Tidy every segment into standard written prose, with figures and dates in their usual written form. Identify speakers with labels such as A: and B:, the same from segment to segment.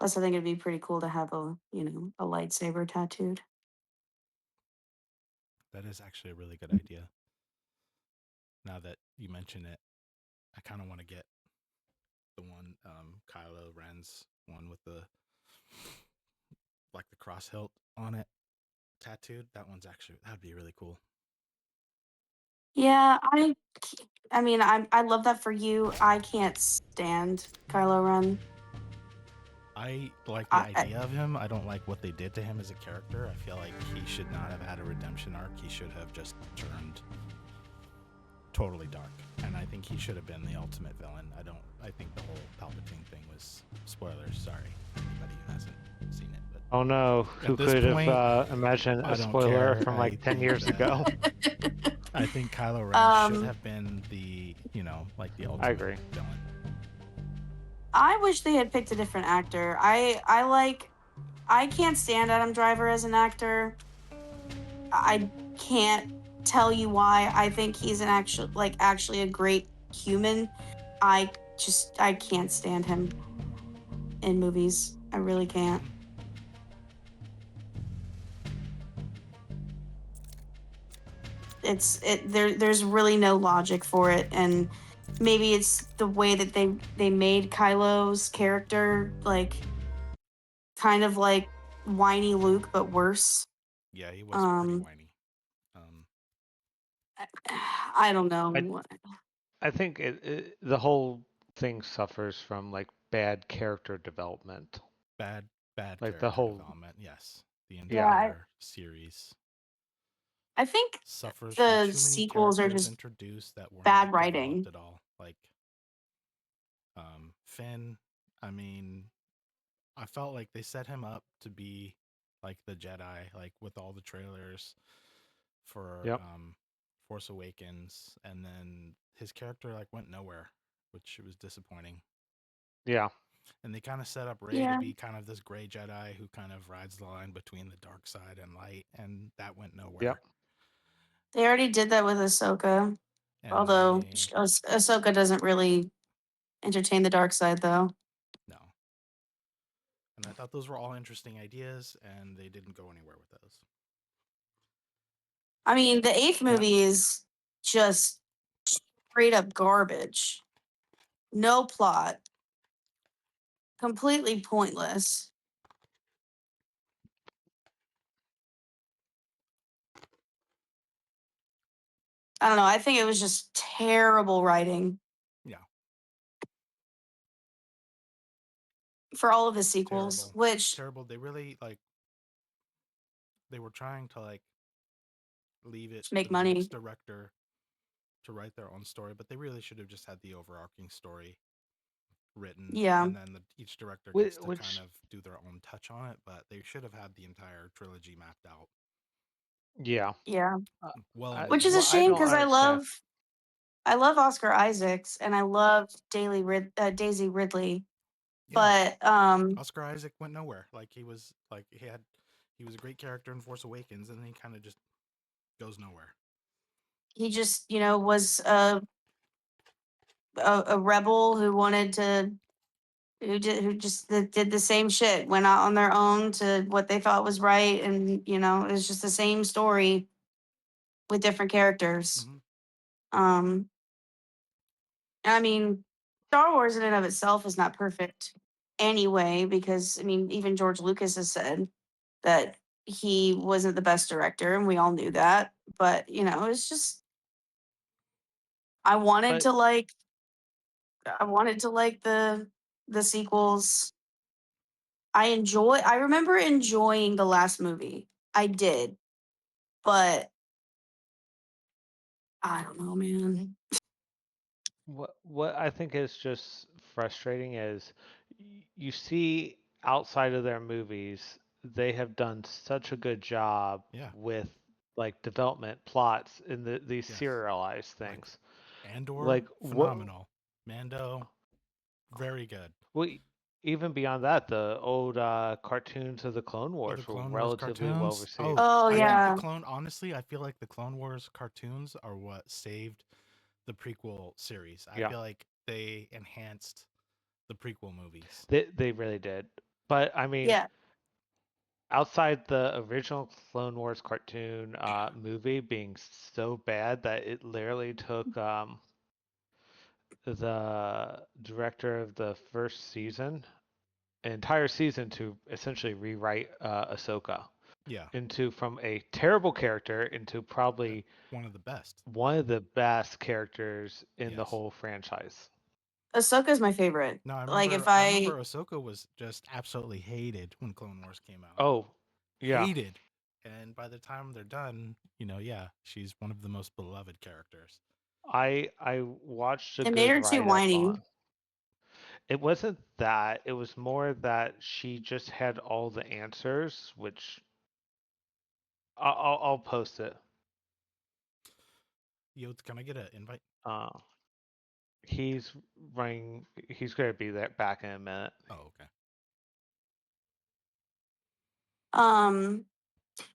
A: Plus, I think it'd be pretty cool to have a lightsaber tattooed.
B: That is actually a really good idea. Now that you mention it, I kind of want to get the one Kylo Ren's one with the like the cross hilt on it tattooed. That one's actually that'd be really cool.
A: Yeah, I mean, I love that for you. I can't stand Kylo Ren.
B: I like the
A: I
B: idea of him. I don't like what they did to him as a character. I feel like he should not have had a redemption arc. He should have just turned totally dark. And I think he should have been the ultimate villain. I think the whole Palpatine thing was spoilers, sorry, anybody who hasn't seen it. But
C: Oh no,
B: at
C: who
B: this
C: could have
B: point,
C: imagined
B: I
C: a
B: don't
C: spoiler
B: care.
C: from like 10 years ago?
B: I think Kylo Ren should
A: um
B: have been the, like the
C: I
B: ultimate
C: agree.
B: villain.
A: I wish they had picked a different actor. I can't stand Adam Driver as an actor. I can't tell you why. I think he's actually a great human. I can't stand him in movies. I really can't.
B: Mhm.
A: There's really no logic for it, and maybe it's the way that they made Kylo's character like kind of like whiny Luke but worse.
B: Yeah, he was pretty
A: Um
B: whiny. Um,
A: I don't
C: I
A: know.
C: I think the whole thing suffers from like bad character development.
B: bad, bad
C: Like the
B: character
C: whole
B: development. Yes, the
A: Yeah,
C: yeah,
A: I,
B: entire series
A: I think
B: suffers from
A: the
B: too many
A: sequels are
B: characters
A: just
B: introduced that were
A: bad
B: not developed
A: writing.
B: at all. Like Finn, I mean, I felt like they set him up to be like the Jedi, like with all the trailers for
C: yep,
B: Force Awakens, and then his character like went nowhere, which was disappointing.
C: yeah,
B: And they kind of set up Rey to
A: Yeah,
B: be kind of this gray Jedi who kind of rides the line between the dark side and light, and that went
C: yep.
B: nowhere.
A: they already did that with Ahsoka.
B: And then
A: Although
B: they
A: Ahsoka doesn't really entertain the dark side, though.
B: no, and I thought those were all interesting ideas, and they didn't go anywhere with those.
A: I mean, the eighth
C: Yeah.
A: movie is just straight up garbage. No plot, completely pointless. I don't know. I think it was just terrible writing
B: Yeah,
A: for all of the sequels,
B: terrible,
A: which
B: terrible. They really like they were trying to like leave it
A: just make
B: to the
A: money.
B: next director to write their own story, but they really should have just had the overarching story written,
A: Yeah,
B: and then each director gets to kind
C: Which
B: of do their own touch on it. But they should have had the entire trilogy mapped out
C: yeah,
A: yeah.
C: uh,
B: well in
A: Which is a
C: what I
B: advance.
A: shame
C: don't
A: because
C: understand.
A: I love Oscar Isaacs and I love Daisy Ridley,
B: Yeah,
A: but
B: Oscar Isaac went nowhere. Like he was a great character in Force Awakens, and then he kind of just goes nowhere.
A: he just was a rebel who wanted to did the same shit, went out on their own to what they thought was right, and it was just the same story with different characters.
B: Hmm.
A: um I mean, Star Wars in and of itself is not perfect anyway, because I mean, even George Lucas has said that he wasn't the best director, and we all knew that. But it's just I wanted
C: But
A: to like I wanted to like the sequels. I remember enjoying the last movie. I did, but I don't know, man.
C: what I think is just frustrating is you see outside of their movies, they have done such a good job
B: Yeah.
C: with like development plots in these
B: Yes.
C: serialized
B: Like
C: things.
B: Andor,
C: Like what?
B: phenomenal. Mando, very good.
C: Well, even beyond that, the old cartoons of the Clone
B: Oh, the
C: Wars were
B: Clone Wars
C: relatively well
B: cartoons.
C: received.
B: Oh,
A: Oh
B: I think
C: Yeah,
A: yeah,
B: honestly, I feel like the Clone Wars cartoons are what saved the prequel series. I
C: yeah,
B: feel like they enhanced the prequel movies.
C: they really did. But I mean,
A: Yeah.
C: outside the original Clone Wars cartoon movie being so bad that it literally took the director of the first season, an entire season, to essentially rewrite Ahsoka
B: Yeah,
C: into from a terrible character into
B: uh,
C: probably
B: one of the best.
C: one of the best characters in the
B: Yes.
C: whole franchise.
A: Ahsoka's my favorite.
B: No, I
A: Like if
B: remember. I
A: I
B: remember Ahsoka was just absolutely hated when Clone Wars came out.
C: Oh, yeah.
B: Hated, and by the time they're done, yeah, she's one of the most beloved characters.
C: I watched a
A: it made
C: good
A: her too
C: write up
A: whiny.
C: on. It wasn't that. It was more that she just had all the answers, which I'll post it.
B: Yo, can I get an invite?
C: Uh, he's running. He's gonna be there back in a minute.
B: Oh, okay.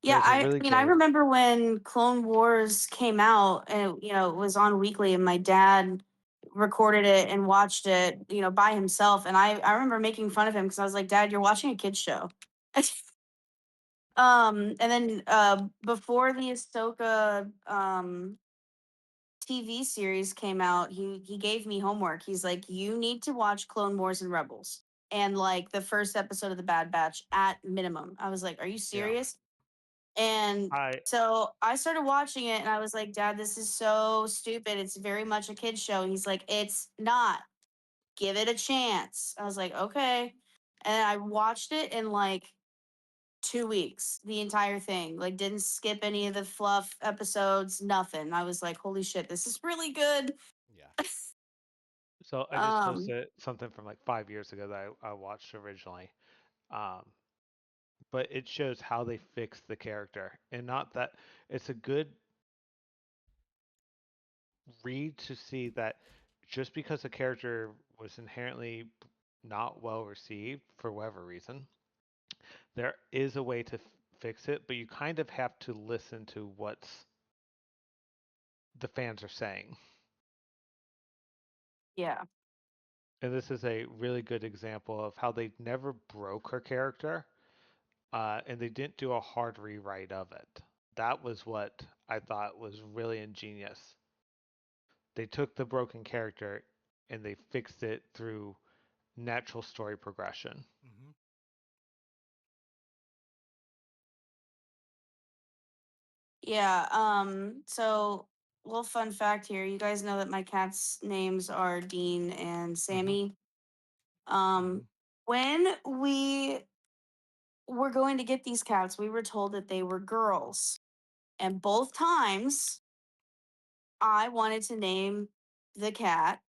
A: Yeah,
C: There's a
A: I
C: really
A: mean, I
C: good.
A: remember when Clone Wars came out and it was on weekly and my dad recorded it and watched it, by himself. And I remember making fun of him because I was like, Dad, you're watching a kid's show. And then before the Ahsoka TV series came out, he gave me homework. He's like, you need to watch Clone Wars and Rebels. And like the first episode of the Bad Batch at minimum. I was like, are you
C: Yeah.
A: serious? And
C: I
A: so I started watching it and I was like, Dad, this is so stupid. It's very much a kid's show. And he's like, it's not. Give it a chance. I was like, okay. And I watched it in like 2 weeks, the entire thing. Like, didn't skip any of the fluff episodes, nothing. I was like, holy shit, this is really good.
B: Yeah.
C: so I just
A: Um,
C: posted something from like 5 years ago that I watched originally. Um, but it shows how they fixed the character, and not that it's a good read to see that just because a character was inherently not well received for whatever reason, there is a way to fix it, but you kind of have to listen to what the fans are saying.
A: yeah.
C: And this is a really good example of how they never broke her character, and they didn't do a hard rewrite of it. That was what I thought was really ingenious. They took the broken character and they fixed it through natural story progression.
B: Mm-hmm.
A: Yeah. So little fun fact here. You guys know that my cats' names are Dean and
B: Mm-hmm.
A: Sammy.
B: Mm-hmm.
A: When we were going to get these cats, we were told that they were girls. And both times I wanted to name the cat,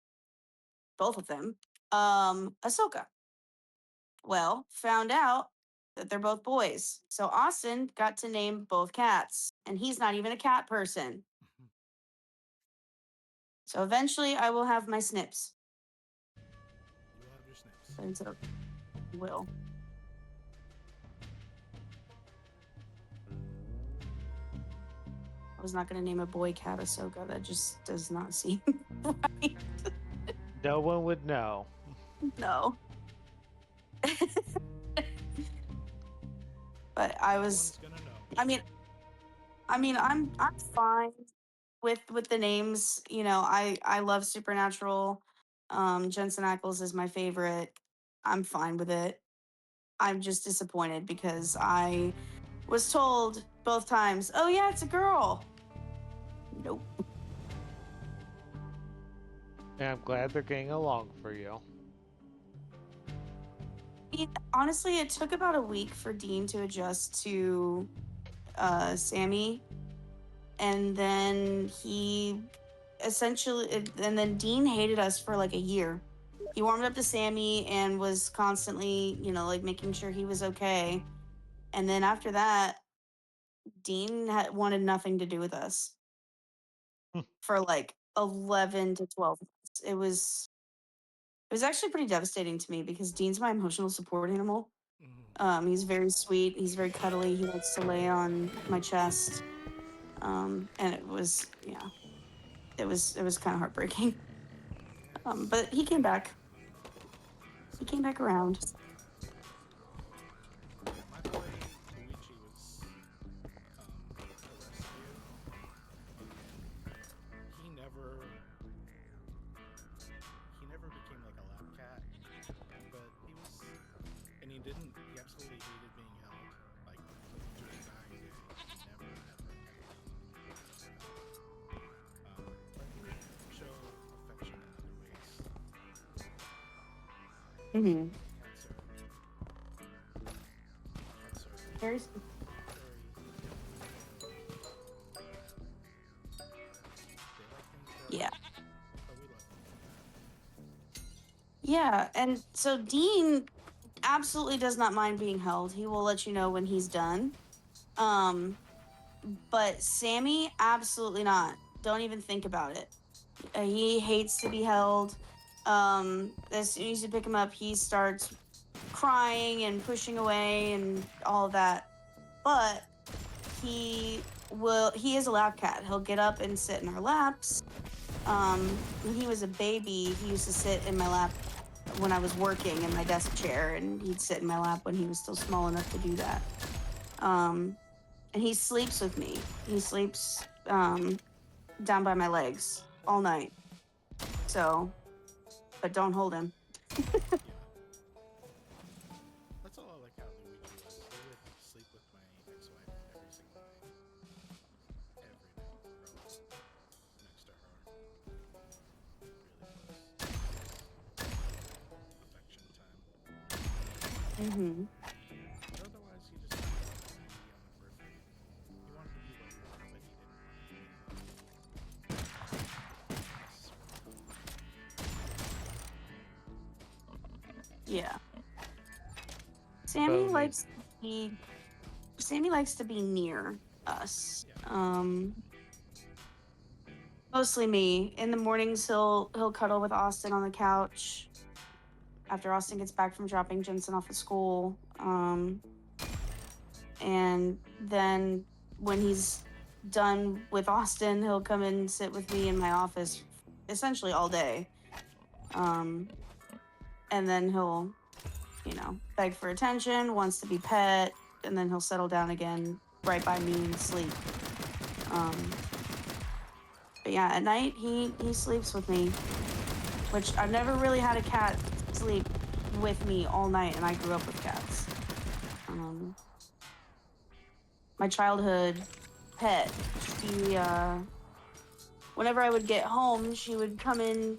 A: both of them, Ahsoka. Well, found out that they're both boys. So Austin got to name both cats, and he's not even a cat person.
B: Mm-hmm.
A: So eventually I will have my snips.
B: You have your snips.
A: But instead of will. I was not going to name a boy cat Ahsoka. That just does not seem right.
C: No one would know.
A: No. But I
B: No
A: was.
B: one's gonna know.
A: I mean, I'm fine with the names. I love Supernatural. Jensen Ackles is my favorite. I'm fine with it. I'm just disappointed because I was told both times, "Oh yeah, it's a girl." Nope.
C: And I'm glad they're getting along for you.
A: Honestly, it took about a week for Dean to adjust to Sammy, and then and then Dean hated us for like a year. He warmed up to Sammy and was constantly, like making sure he was okay. And then after that, Dean wanted nothing to do with us for like 11 to 12 months. It was actually pretty devastating to me because Dean's my emotional support animal.
B: Mm-hmm.
A: He's very sweet. He's very cuddly. He likes to lay on my chest. And it was kind of heartbreaking. But he came back. He came back around.
B: didn't. He absolutely hated being held. Like to his dying day, he never ever. But he would show affection in other ways.
A: Mm-hmm.
B: Cats are
A: Very.
B: very. They like things their
A: Yeah.
B: own, but we love them.
A: Yeah, and so Dean absolutely does not mind being held. He will let you know when he's done. But Sammy, absolutely not. Don't even think about it. He hates to be held. As soon as you pick him up, he starts crying and pushing away and all of that. But he is a lap cat. He'll get up and sit in our laps. When he was a baby, he used to sit in my lap when I was working in my desk chair, and he'd sit in my lap when he was still small enough to do that. And he sleeps with me. He sleeps down by my legs all night. So, but don't hold him.
B: Yeah. That's all I like how Luigi was. He would sleep with my ex-wife every single night. Every night, bro. Next to her. Really was affection time.
A: Mm-hmm.
B: But otherwise, he just wanted to be on the periphery. He wanted to be where we were, but he didn't want to be necessarily.
A: Yeah.
C: So
A: Sammy likes to be near us.
B: Yeah.
A: Mostly me. In the mornings, he'll cuddle with Austin on the couch after Austin gets back from dropping Jensen off at school. And then when he's done with Austin, he'll come and sit with me in my office essentially all day. And then he'll, beg for attention, wants to be pet, and then he'll settle down again right by me and sleep. But yeah, at night he sleeps with me, which I've never really had a cat sleep with me all night, and I grew up with cats. My childhood pet, she, whenever I would get home, she would come in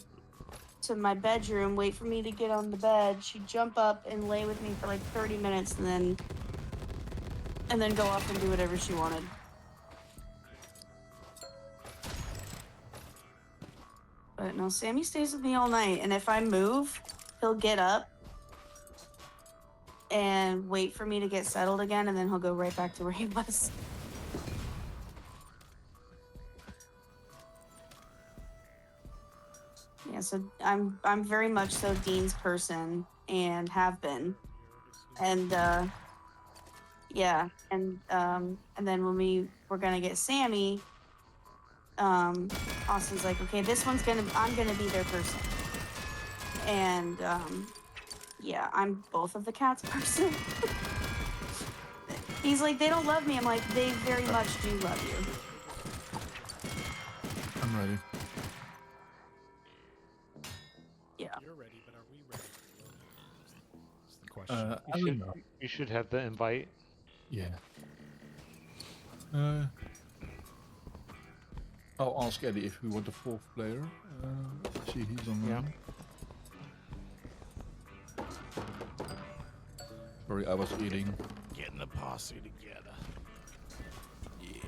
A: to my bedroom, wait for me to get on the bed. She'd jump up and lay with me for like 30 minutes and then go off and do whatever she wanted. But no, Sammy stays with me all night, and if I move, he'll get up and wait for me to get settled again, and then he'll go right back to where he was. Yeah, so I'm very much so Dean's person, and have been. And yeah, and then when we were gonna get Sammy, Austin's like, okay, I'm gonna be their person. And yeah, I'm both of the cats' person. He's like, they don't love me. I'm like, they very much do love you.
D: I'm ready.
A: Yeah.
B: You're ready, but are we ready for real? That's the question.
D: I don't know.
C: you should have the invite.
D: Yeah. I'll ask Eddie if we want a fourth player. See, he's online. Sorry, I was eating.
B: Getting the posse together.
D: Yeah.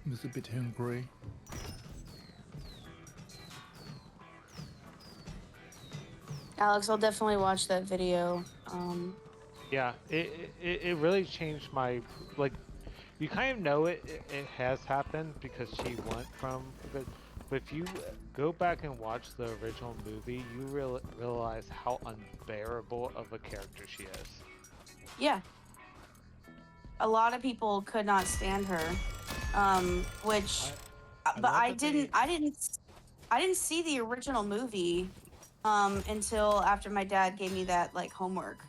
D: I'm just a bit hungry.
A: Alex, I'll definitely watch that video.
C: Yeah, it really changed my, like, you kind of know it has happened because she went from, but if you go back and watch the original movie, you realize how unbearable of a character she is.
A: Yeah. A lot of people could not stand her, which, but I didn't see the original movie until after my dad gave me that like homework.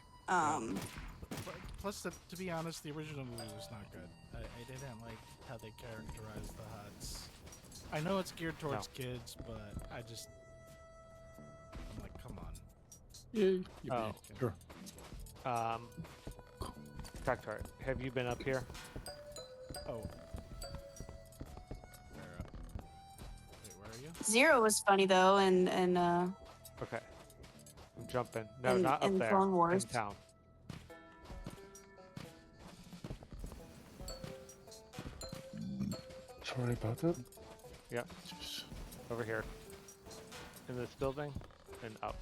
B: Plus, to be honest, the original movie was not good. I didn't like how they characterized the Huts. I know it's geared towards kids, but I'm like, come on.
D: Yeah,
C: Oh.
D: sure.
C: Tractor, have you been up here?
B: Oh. Where are you?
A: Zero was funny though, and
C: Okay. I'm jumping. No,
A: in,
C: not up
A: in
C: there.
A: Clone Wars.
C: In town.
D: Sorry about that.
C: Yeah. Over here. In this building and up.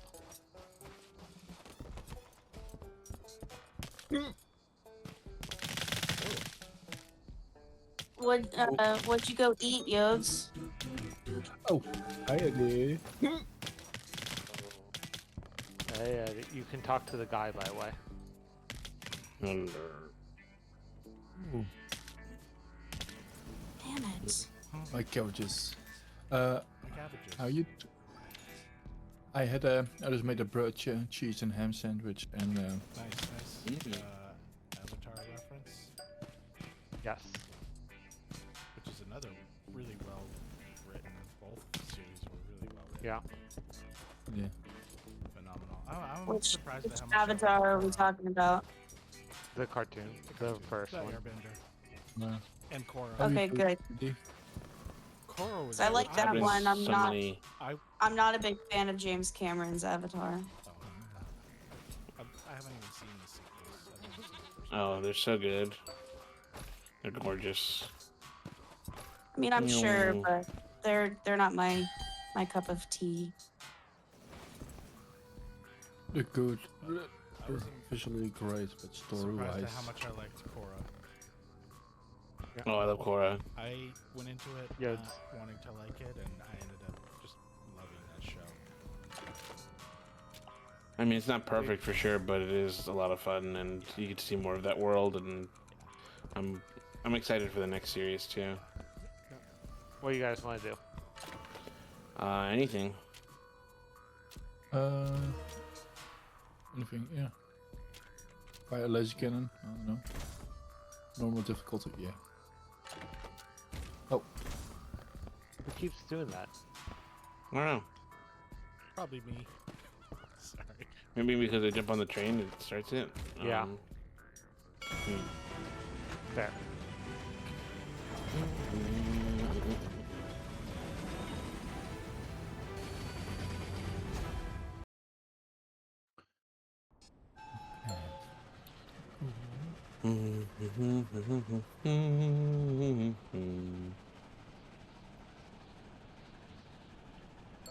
A: What'd you go eat, Yodes?
D: Oh, I agree.
C: Hey, you can talk to the guy, by the way.
D: Ooh,
A: Damn it.
D: my cabbages.
B: Cabbages.
D: How you? I just made a bread, cheese, and ham sandwich, and
B: Nice. Avatar reference,
C: Yes.
B: which is another really well written. Both series were really well written.
C: Yeah.
D: yeah.
B: Phenomenal. I'm
A: Which
B: surprised at how much
A: Avatar are we talking about?
C: The cartoon. The first
B: The
C: one.
B: Airbender. And Korra.
A: Okay, good.
B: Korra was.
A: I like that
E: There's
A: one. I'm
E: so
A: not.
E: many-
A: I'm not a big fan of James Cameron's Avatar.
B: I haven't even seen the sequels. I've only seen the first
E: Oh, they're so good. They're gorgeous.
A: I mean, I'm sure,
E: No.
A: but they're not my cup of tea.
D: They're good.
B: I was
D: Visually great, but
B: surprised
D: story-wise.
B: at how much I liked Korra.
E: Oh, I love Korra.
B: I went into it
C: Yeah,
B: not wanting to like it, and I ended up just loving that show.
E: I mean, it's not perfect for sure, but it is a lot of fun, and you get to see more of that world. And I'm excited for the next series too.
C: What do you guys want to do?
E: Anything.
D: Anything, yeah. Fire a laser cannon, I don't know. Normal difficulty, yeah. Oh,
C: Who keeps doing that?
E: I don't know.
B: Probably me. Sorry.
E: Maybe because I jump on the train, it starts it.
C: Yeah. There.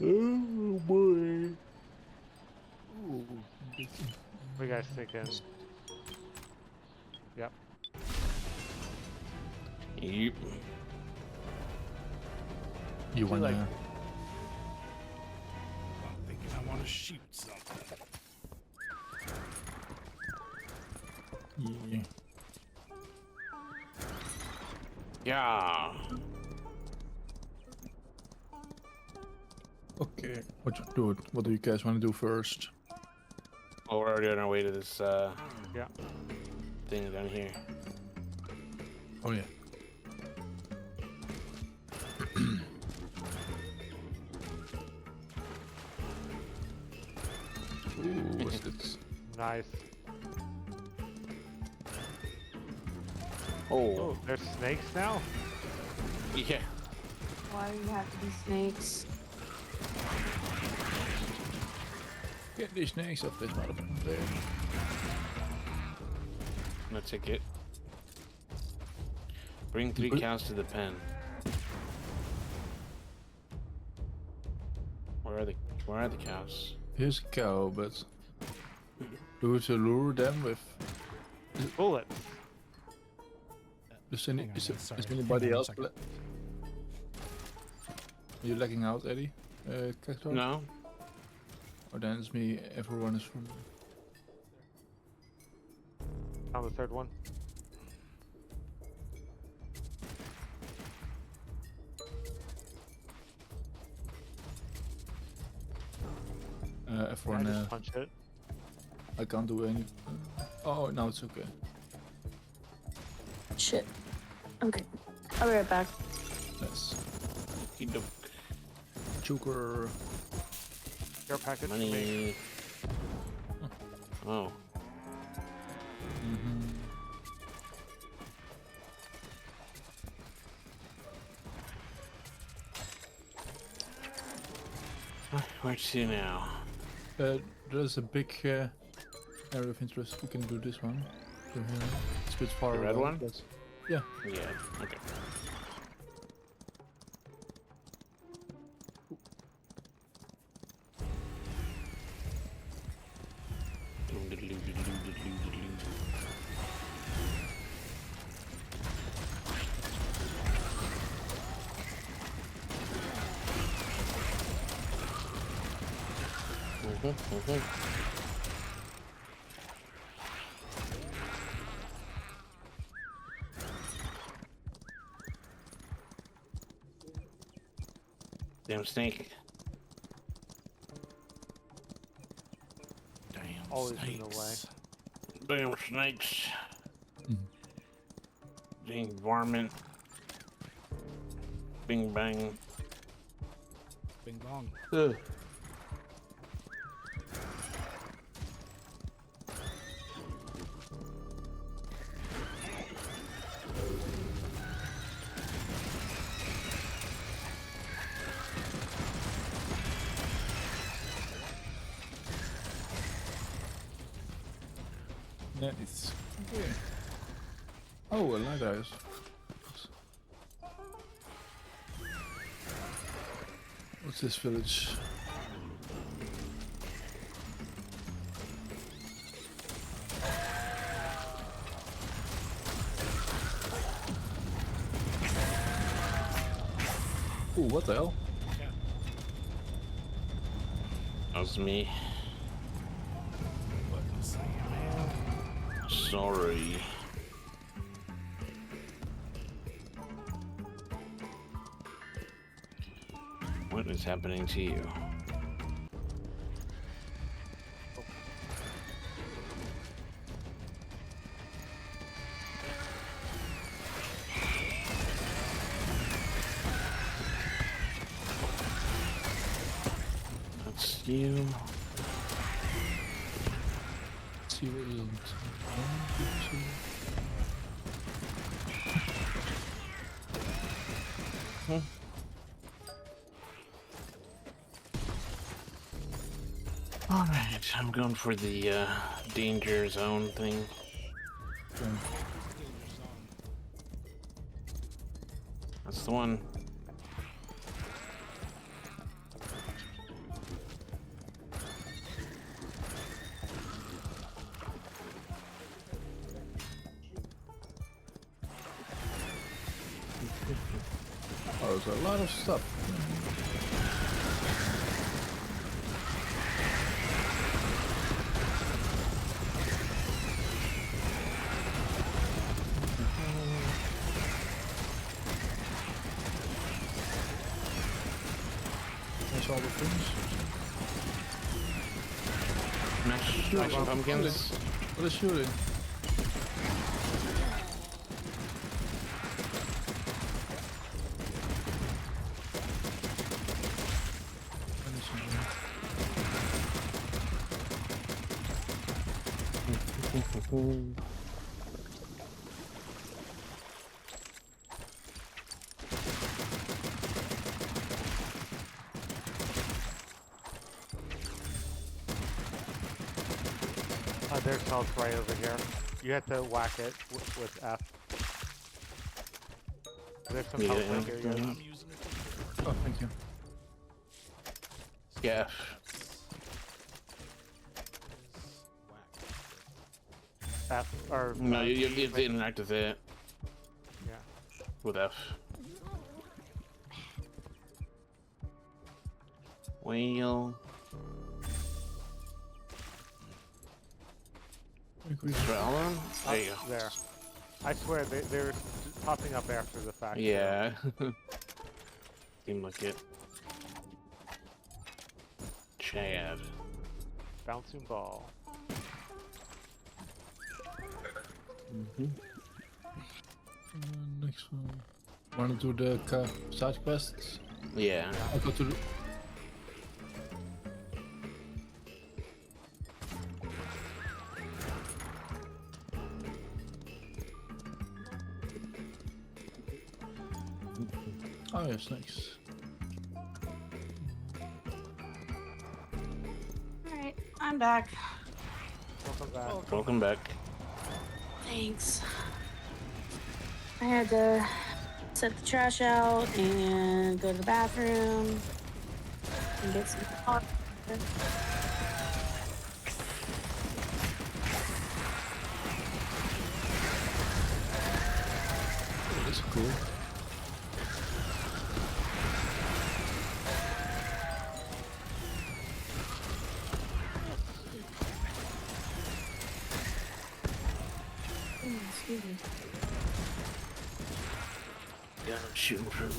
E: Oh boy.
C: What are you guys thinking? Yep.
E: Yep.
D: you wanna...
C: like-
B: I'm thinking I want to shoot something.
D: Yeah.
E: Yeah.
D: Okay, what do you guys want to do first?
E: Well, we're already on our way to this
C: Yeah.
E: thing down here.
D: Oh yeah. Ooh, what's this?
C: Nice.
E: Oh.
C: Oh, there's snakes now?
E: Yeah.
A: Why do you have to be snakes?
D: Get these snakes up this motherfucker there.
E: No ticket. Bring 3
D: But-
E: cows to the pen. Where are the cows?
D: Here's a cow, but do we to lure them with?
C: Bullets.
D: Is,
B: Hang on,
D: is,
B: sorry.
D: is anybody
B: Hang on a
D: else?
B: second.
D: Are you lagging out, Eddie? Cactor?
E: No.
D: Or then it's me. Everyone is from.
C: Found the third one.
D: Everyone.
C: I just punched it.
D: I can't do any. Oh, no, it's okay.
A: Shit. Okay. I'll be right back.
D: Yes.
E: Keep the
D: Joker.
C: Your package for me.
E: money. Oh. Where to now?
D: There's a big area of interest. We can do this one. So here, it's a bit far
E: The red
D: away,
E: one?
D: but yeah.
E: Yeah. Okay. Damn snake.
B: Damn
C: Always
B: snakes.
C: in the way.
E: Damn snakes.
D: Mhm.
E: Dang varmint. Bing bang.
B: Bing bong.
E: Ugh.
D: Nice. Okay. Oh, a lighthouse. What's this village? Ooh, what the hell?
E: That was me.
B: What is saying, man?
E: Sorry. What is happening to you? That's you.
D: Let's see what it is. 1, 2.
E: Alright, I'm going for the danger zone thing.
D: Okay.
E: That's the one.
D: Oh, there's a lot of stuff. That's all the things.
E: Smashing pumpkins.
D: What is shooting?
C: There's health right over here. You have to whack it with F. There's some
E: Yeah,
C: health right here.
E: yeah.
B: I'm using it.
D: Oh, thank you.
E: Yeah.
C: F or
E: No, you have to interact with it.
C: Yeah.
E: With F. Whale. Right, all of them? There you go.
C: There. I swear they're popping up after the fact.
E: Yeah. Seemed like it. Chad.
C: Bouncing ball.
D: Next one. Wanna do the side quests?
E: Yeah.
D: I'll go to the... Oh, yes, thanks.
A: I'm back.
C: Welcome back.
E: Welcome back.
A: Thanks. I had to set the trash out and go to the bathroom and get some water.
D: Oh, that's cool.
A: Excuse me.
E: Yeah, I'm shooting through.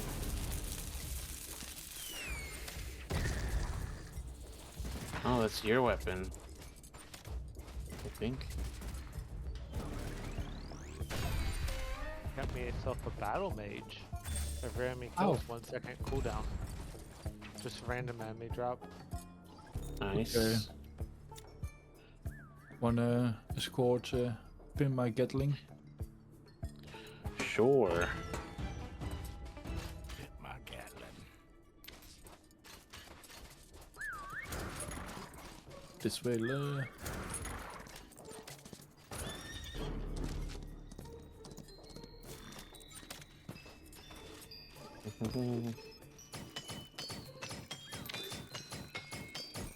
E: Oh, that's your weapon. I think.
C: Got me myself a battle mage. Every enemy kills 1 second cooldown. Just random enemy drop.
E: Nice.
D: Okay. Wanna escort pin my Gatling?
E: Sure.
B: My Gatlin.
D: This way,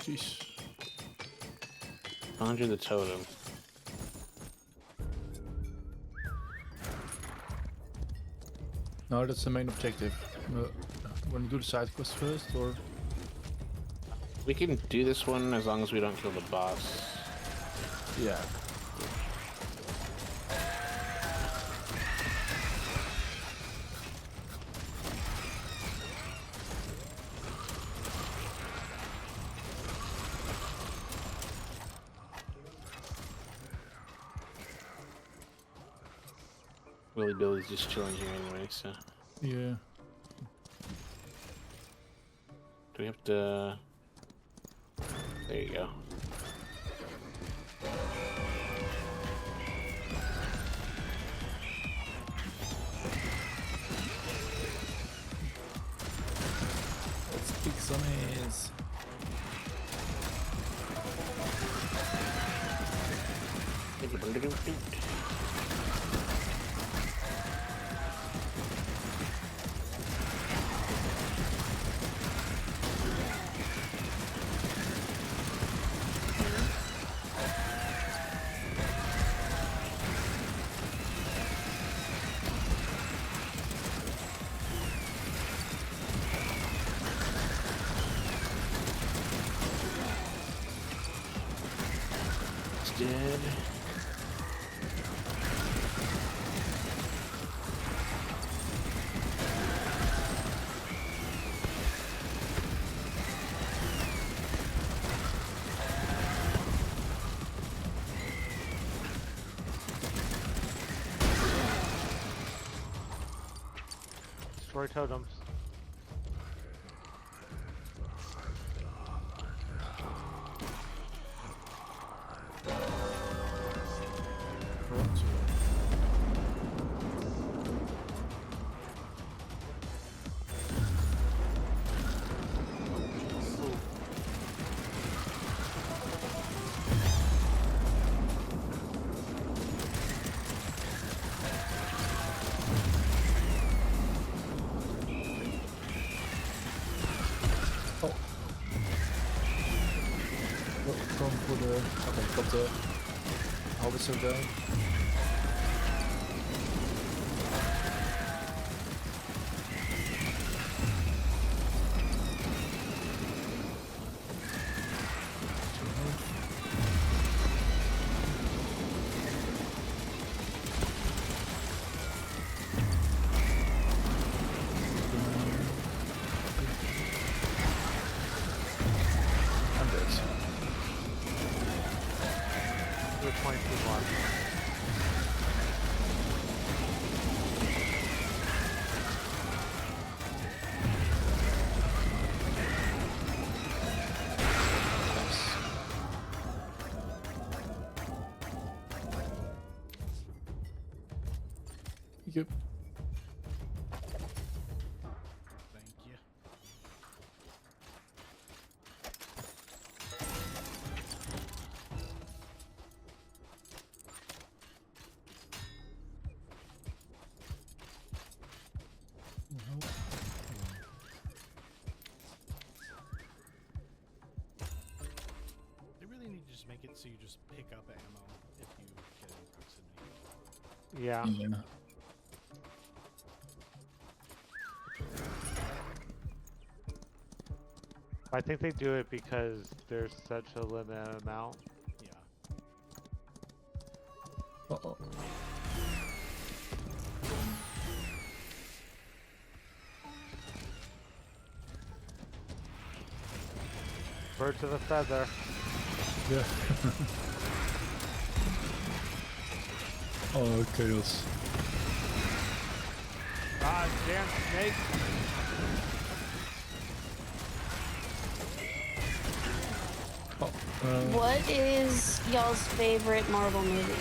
D: Jeez.
E: Conjure the totem.
D: No, that's the main objective. Wanna do the side quest first, or?
E: We can do this one as long as we don't kill the boss.
D: Yeah.
E: Willy Billy's just chilling here anyway, so.
D: Yeah.
E: Do we have to... There you go.
D: Let's kick some ass.
E: It's dead.
C: Destroy totems.
D: Oh. Going for the... Okay, got the howitzer down. I'm dead.
C: We're 22 more.
D: Thank you.
B: Thank you. so you just pick up ammo if you get in proximity.
C: Yeah.
D: Yeah.
C: I think they do it because there's such a limited amount.
B: Yeah.
D: Uh-oh.
C: Birds of a feather.
D: Yeah. Oh, chaos.
C: Ah, damn snake!
D: Oh,
A: What is y'all's favorite Marvel movie?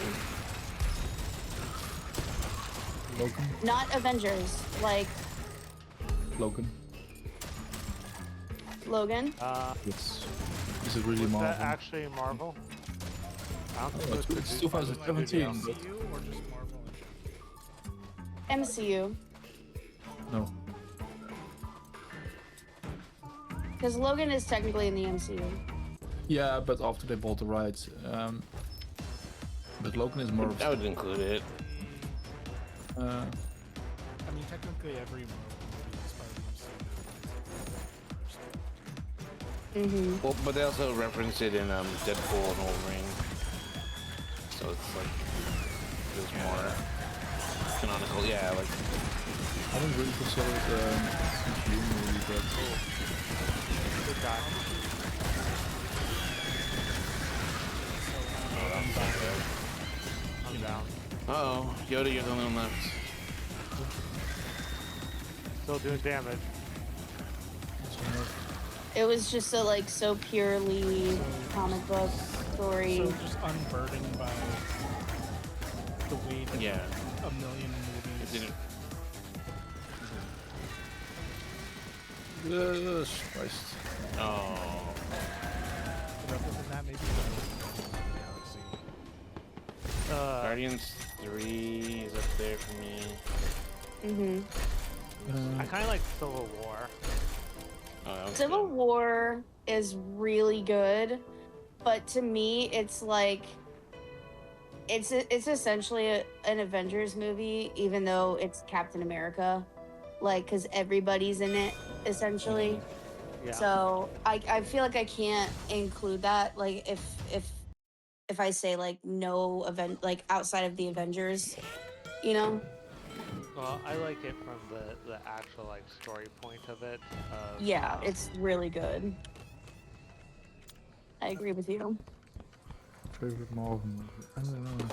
D: Logan.
A: Not Avengers, like
D: Logan.
A: Logan.
D: Yes. Is it really
C: Was
D: Marvel?
C: that actually Marvel? I don't think
D: Oh,
C: it was
D: it's
C: produced by the
D: 2017.
C: studio.
D: but-
B: MCU or just Marvel?
A: MCU.
D: No.
A: Because Logan is technically in the MCU.
D: Yeah, but after they bought the rights. But Logan is more of
E: I would include it.
D: uh,
B: I mean, technically every Marvel movie is part of the MCU.
A: Mm-hmm.
E: Well, but they also reference it in Deadpool and Wolverine. So it's like there's more canonical. Yeah, like
D: I don't really consider it MCU movie, but
C: Good guy. I'm down.
E: oh, Yoda, you're the only one left.
C: Still doing damage.
A: It was just a like so purely comic book story.
B: So just unburdened by the weight of
E: Yeah,
B: a million
E: it
B: movies.
E: didn't.
D: Jesus Christ.
E: Oh,
B: But other than that, maybe Galaxy.
E: Guardians 3 is up there for me.
A: Mm-hmm.
C: I kind of like Civil War.
E: Oh, that was
A: Civil
E: good.
A: War is really good, but to me, it's like it's essentially an Avengers movie, even though it's Captain America, like because everybody's in it essentially.
C: Yeah.
A: So I feel like I can't include that. Like if I say like no event like outside of the Avengers, you know?
C: Well, I like it from the actual like story point of it.
A: Yeah, it's really good. I agree with you.
D: Favorite Marvel movie? I don't know.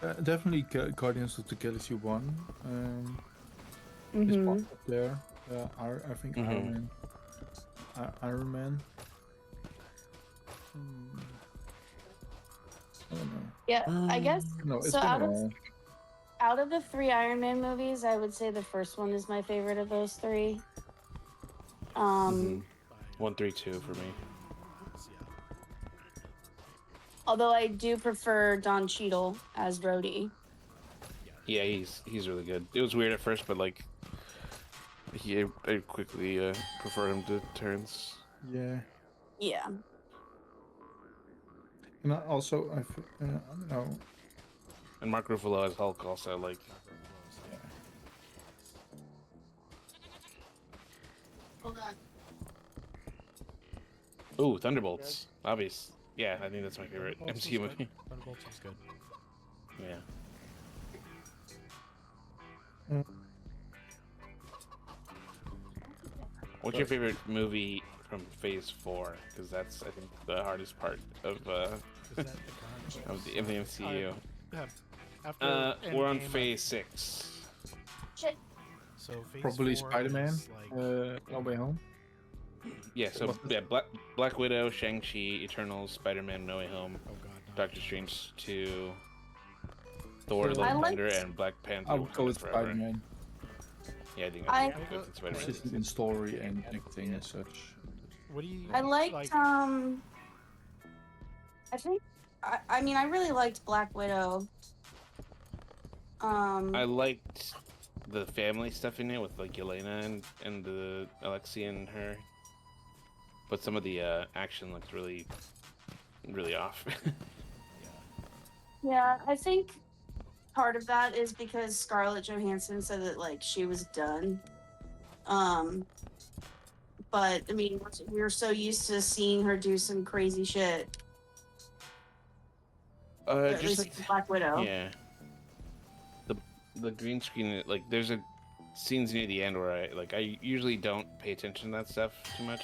B: Um,
D: Definitely Guardians of the Galaxy 1. It's
A: Mm-hmm.
D: part up there. I think
E: Mhm.
D: Iron Man. Iron Man. I don't know.
A: Yeah, I guess
D: No, it's
A: so.
D: been a while.
A: Out of the 3 Iron Man movies, I would say the first one is my favorite of those 3.
E: Mhm. 1, 3, 2 for me.
B: yeah.
A: Although I do prefer Don Cheadle as Rhodey.
E: Yeah, he's really good. It was weird at first, but like, I quickly prefer him to Terrence.
D: Yeah.
A: Yeah.
D: And I don't know.
E: And Mark Ruffalo as Hulk also, like,
A: Hold on.
E: ooh, Thunderbolts. Obvious. Yeah, I think that's my favorite
B: Thunderbolts
E: MCU
B: was
E: movie.
B: good. Thunderbolts was good.
E: Yeah. What's your favorite movie from Phase 4? Because that's, I think, the hardest part of
B: Is that the current?
E: of the MCU.
B: Yeah. After
E: We're on
B: Endgame,
E: Phase 6.
A: Shit.
B: So phase
D: Probably
B: 4
D: Spider-Man.
B: is, like,
D: No Way Home.
E: Yeah, so yeah, Black Widow, Shang-Chi, Eternals, Spider-Man, No Way Home,
B: oh god, no.
E: Doctor Strange 2, Thor: Love
D: I
E: and
A: liked-
E: Thunder, and Black Panther.
D: I would go with
E: Forever.
D: Spider-Man.
E: Yeah, I think
A: I-
E: I'd go with Spider-Man.
D: Consistent in story and acting as such.
B: What do you?
A: I liked
B: like?
A: I think I mean I really liked Black Widow.
E: I liked the family stuff in it with like Yelena and the Alexia and her. but some of the action looks really, really off.
A: Yeah, I think part of that is because Scarlett Johansson said that like she was done. But I mean, we're so used to seeing her do some crazy shit. At
E: Just
A: least
E: like
A: Black Widow.
E: yeah, the green screen, like there's a scenes near the end where I usually don't pay attention to that stuff too much.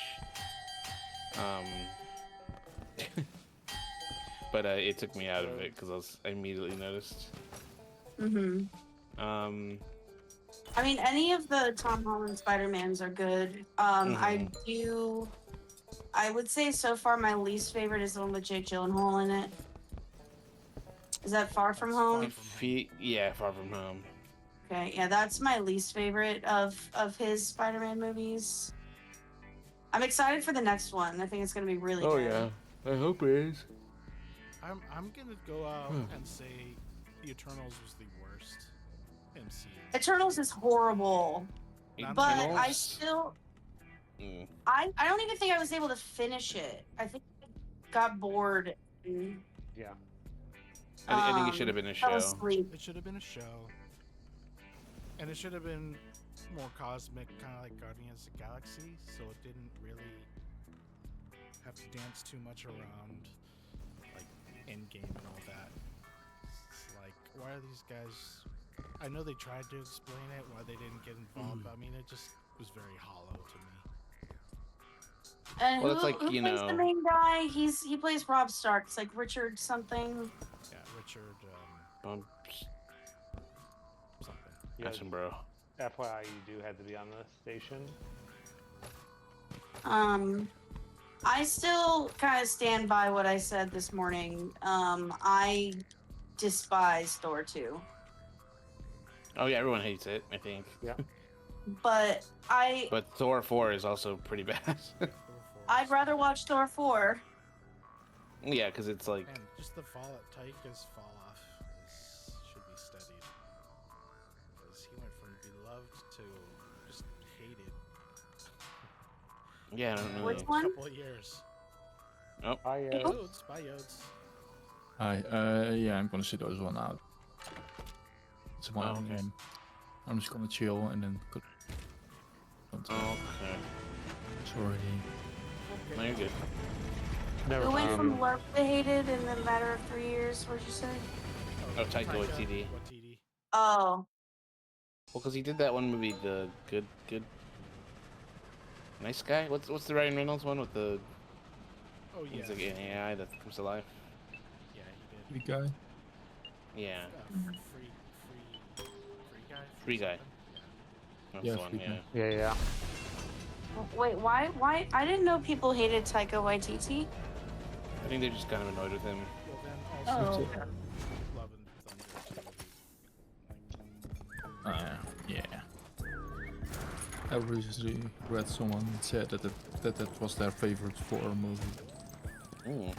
E: But it took me out of it because I immediately noticed.
A: I mean, any of the Tom Holland Spider-Mans are good. I would say so far my least favorite is the one with Jake Gyllenhaal in it. Is that Far From Home?
E: Yeah, Far From Home.
A: Okay, yeah, that's my least favorite of his Spider-Man movies. I'm excited for the next one. I think it's gonna be really good.
E: Oh yeah, I hope it is.
B: I'm gonna go out and say the Eternals was the worst MCU.
A: Eternals is horrible, but
E: Eternals?
A: I still, I don't even think I was able to finish it. I think I got bored. And,
C: Yeah.
E: I think it should have been a show.
A: fell asleep.
B: It should have been a show, and it should have been more cosmic, kind of like Guardians of the Galaxy, so it didn't really have to dance too much around like Endgame and all that. It's like, why are these guys? I know they tried to explain it, why they didn't get involved, but I mean, it just was very hollow to me.
A: And
E: Well,
A: who,
E: it's like,
A: who
E: you
A: plays
E: know-
A: the main guy? He plays Rob Stark. It's like Richard something.
B: Yeah, Richard, something.
C: Yeah.
E: Action, bro.
C: FYI, you do have to be on the station.
A: I still kind of stand by what I said this morning. I despise Thor 2.
E: Oh yeah, everyone hates it, I think.
C: Yeah.
A: But
E: But Thor 4 is also pretty bad.
A: I'd rather watch Thor 4.
E: Yeah, because it's like,
B: And just the Taika's fall off should be studied. Because he went from beloved to just hated
E: yeah, I don't know.
A: Which
B: in a
A: one?
B: couple of years.
C: I
B: Yodes, bye Yodes.
D: Hi, yeah, I'm gonna sit those one out. It's one.
E: Oh, okay.
D: I'm just gonna chill and then.
E: Oh, okay.
D: Sorry.
E: No, you're good.
C: never
A: Who went
C: mind.
A: from loved to hated in the matter of 3 years? What'd you say?
E: Oh, Taika Waititi.
A: Oh,
E: Well, because he did that one movie, the good, nice guy. What's the Ryan Reynolds one with the?
B: Oh yeah.
E: It's like an AI that comes to life.
B: Yeah, he did.
D: The guy.
E: Yeah,
B: Free guy.
E: Free Guy.
B: Yeah.
E: that's
D: Yeah,
E: the one.
D: Free
E: Yeah.
D: Guy.
C: Yeah.
A: wait, why? I didn't know people hated Taika Waititi.
E: I think they're just kind of annoyed with him.
B: Well, then also
A: Oh.
B: Love and Thunder too.
D: Yeah. I recently read someone said that that was their favorite Thor movie.
E: Ooh.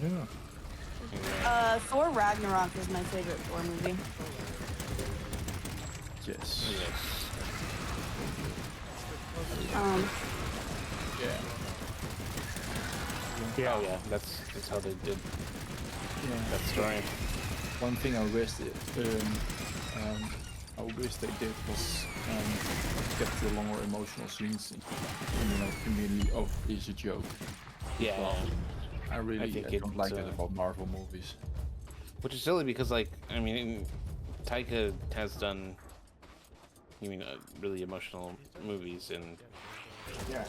D: Yeah.
A: Thor Ragnarok is my favorite Thor movie.
D: Yes.
E: Yes.
D: Yeah.
C: Yeah.
E: Oh yeah, that's how they did
D: Yeah.
E: that story.
D: One thing I wish they did was get the longer emotional scenes. Immediately, oh, it's a joke.
E: Yeah.
D: Well, I really
E: think
D: don't like
E: it's,
D: that about Marvel movies.
E: Which is silly because, like, I mean, Taika has done, really emotional movies, and
D: Yeah.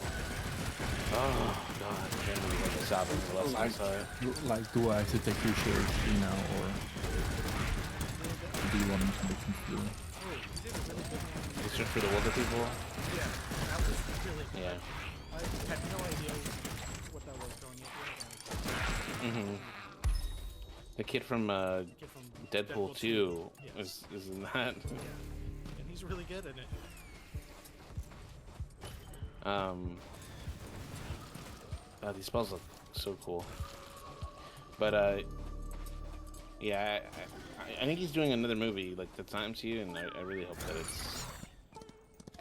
E: oh god, I can't really get sobbing the last time I saw it.
D: Like, do I have to take your shirt, or do you want me to make them feel?
E: It's just for the older people.
B: Yeah, that was really good.
E: Yeah.
B: I had no idea what that was going into.
E: The kid from
B: The kid from
E: Deadpool 2
B: Yes.
E: is in that.
B: Yeah. And he's really good in it.
E: These spells look so cool. But yeah, I think he's doing another movie like that's not MCU, and I really hope that it's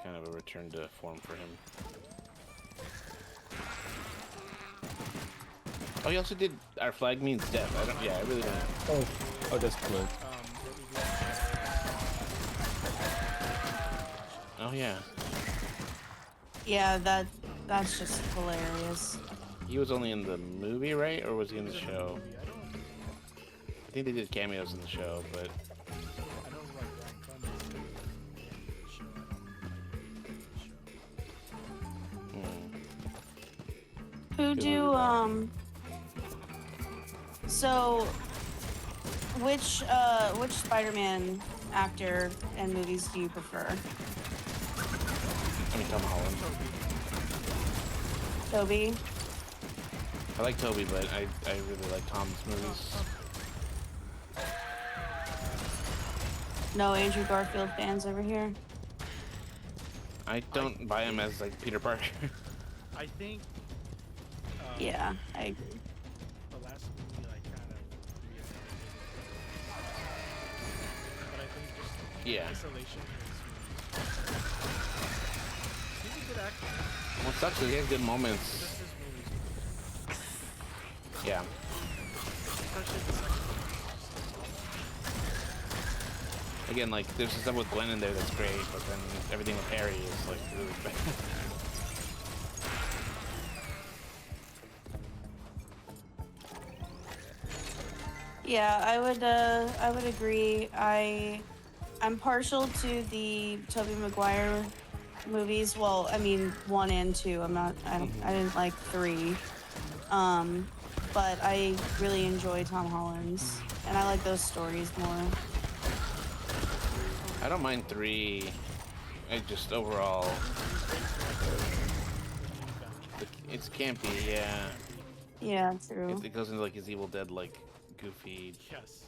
E: kind of a return to form for him. Oh, he also did Our Flag Means Death. I really don't.
D: Oh, that's good.
E: Oh yeah.
A: Yeah, that's just hilarious.
E: He was only in the movie, right? Or was he in the show? I think they did cameos in the show, but
A: Who do So, which Spider-Man actor and movies do you prefer?
E: I mean Tom Holland.
A: Toby?
E: I like Toby, but I really like Tom's movies.
A: No Andrew Garfield fans over here.
E: I don't buy him as like Peter Parker.
B: I think.
A: Yeah, I agree.
B: The last movie, like, kind of but I think just
E: Yeah.
B: isolation he's a good actor.
E: What sucks is he has good moments.
B: Just his movies,
E: Yeah.
B: especially the second one.
E: Again, like there's some stuff with Gwen in there that's great, but then everything with Harry is like really bad.
A: Yeah, I would agree. I'm partial to the Tobey Maguire movies. Well, I mean 1 and 2. I didn't like 3. But I really enjoy Tom Holland's, and I like those stories more.
E: I don't mind 3. I just overall, it's campy. Yeah.
A: Yeah, true.
E: It goes into like his Evil Dead like goofy
B: Yes.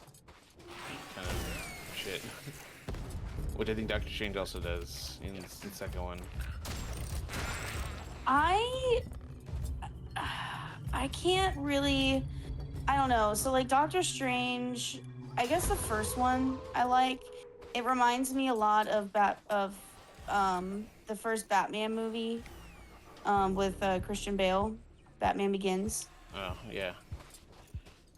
E: kind of shit, which I think Doctor Strange also does in the second one.
A: I can't really. I don't know. So like Doctor Strange, I guess the first one I like. It reminds me a lot of the first Batman movie, with Christian Bale, Batman Begins.
E: Oh yeah.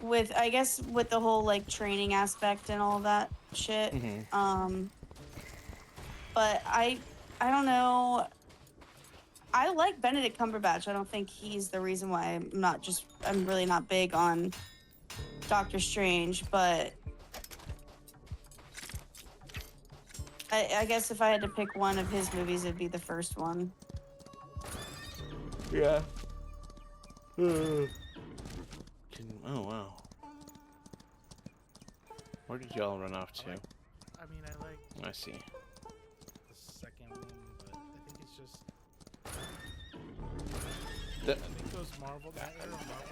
A: With I guess with the whole like training aspect and all that shit.
E: Mm-hmm.
A: But I don't know. I like Benedict Cumberbatch. I don't think he's the reason why I'm really not big on Doctor Strange, but I guess if I had to pick one of his movies, it'd be the first one.
E: Yeah. Oh wow. Where did y'all run off to?
B: I mean, I like
E: I see.
B: the second one, but I think it's just.
E: The,
B: I think those Marvel, that era of Marvel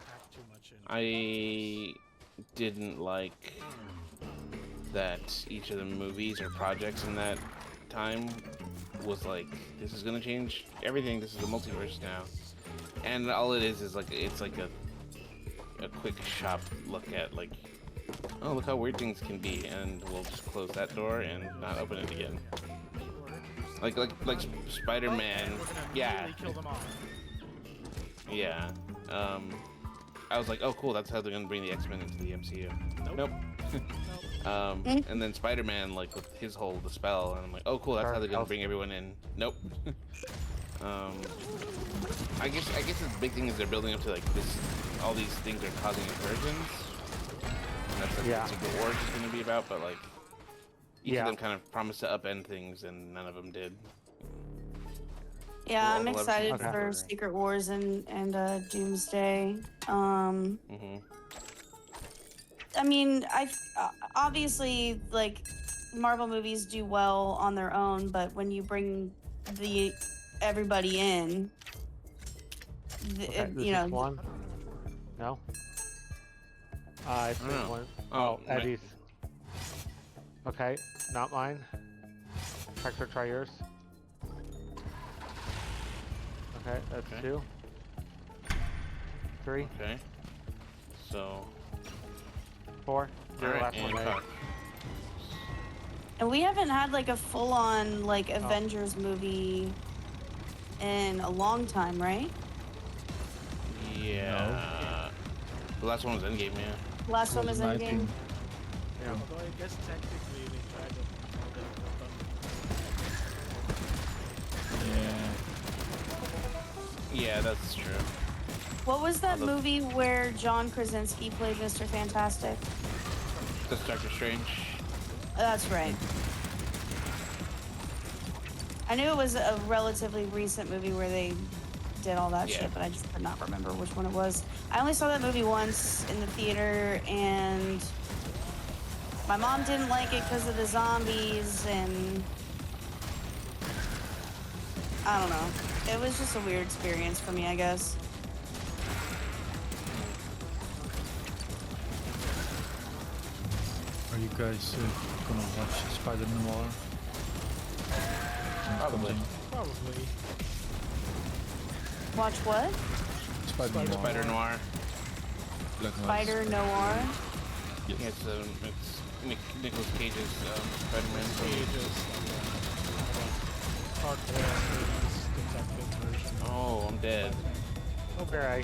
B: packed too much in.
E: I didn't like that each of the movies or projects in that time was like, this is gonna change everything. This is a multiverse now, and all it is like it's like a quick shop look at like, oh look how weird things can be, and we'll just close that door and not open it again. Like Spider-Man, yeah,
B: Kill them off.
E: yeah. I was like, oh cool, that's how they're gonna bring the X-Men into the MCU. Nope. And then Spider-Man, like with his whole the spell, and I'm like, oh cool, that's how they're gonna bring everyone in. Nope. I guess the big thing is they're building up to like this. All these things are causing inversions. And that's what Secret Wars is gonna be about, but like each of them kind of promised to upend things, and none of them did.
A: Yeah,
E: Well,
A: I'm
E: I'll
A: excited
E: have
A: for Secret Wars and Doomsday. I mean, obviously like Marvel movies do well on their own, but when you bring everybody in,
C: This is one. No. I think
E: know.
C: one.
E: Oh,
C: Eddie's. Okay, not mine. Hector, try yours. Okay, that's
E: Okay.
C: 2. 3.
E: Okay. So.
C: 4.
E: All right,
C: Last
E: and
C: one,
E: cut.
A: and we haven't had like a full-on like Avengers movie in a long time, right?
E: Yeah. The last one was Endgame, yeah.
A: Last one was Endgame.
D: 19.
C: Yeah.
B: Although I guess technically they tried to tell them
D: Yeah.
E: Yeah, that's true.
A: What was that
E: Although-
A: movie where John Krasinski played Mr. Fantastic?
E: That's Doctor Strange.
A: That's right. I knew it was a relatively recent movie where they did all that
E: Yeah.
A: shit, but I just could not remember which one it was. I only saw that movie once in the theater, and my mom didn't like it because of the zombies, and I don't know. It was just a weird experience for me, I guess.
D: Are you guys gonna watch Spider Noir?
E: Probably.
B: probably.
A: Watch what?
D: Spider Noir.
E: Spider Noir.
D: Black and white
A: Spider Noir.
D: Yes.
E: Yeah, it's Nicolas Cage's Spider-Man.
B: Hardcore movies, detective version.
E: Oh, I'm dead.
C: Okay.